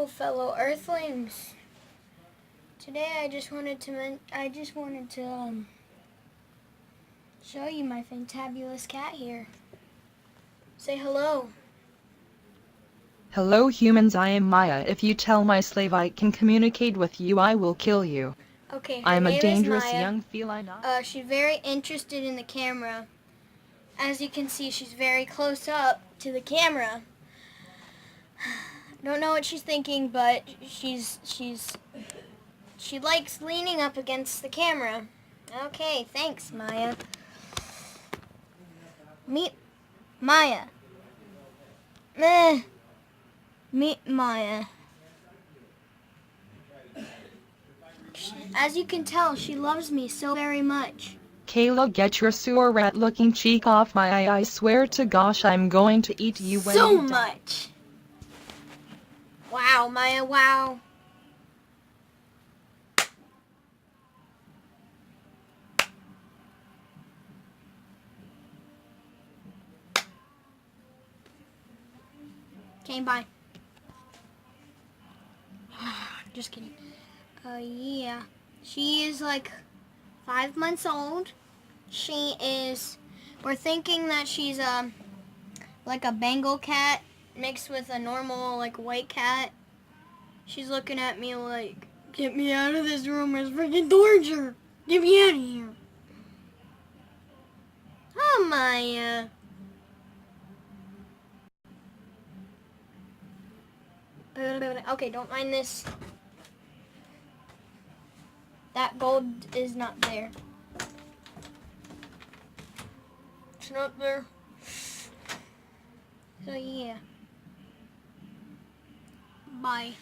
Hello, fellow Earthlings. Today I just wanted to show you my fantabulous cat here. Say hello. Hello humans, I am Maya. If you tell my slave I can communicate with you, I will kill you. Okay, her I am a name is dangerous Maya. young feline. She's very interested in the camera. As you can see, she's very close up to the camera. Don't know what she's thinking, but she likes leaning up against the camera. Okay, thanks, Maya. Meet Maya. Meet Maya. As you can tell, she loves me so very much. Kayla, get your sewer rat looking cheek off my eye. I swear to gosh, I'm going to eat you when So you die. much. Wow, Maya, wow. Okay, bye. Just kidding. Yeah. She is like 5 months old. We're thinking that she's like a Bengal cat mixed with a normal like white cat. She's looking at me like, get me out of this room, it's freaking torture. Get me out of here. Oh, Maya. Okay, don't mind this. That gold is not there. It's not there. So yeah. Bye.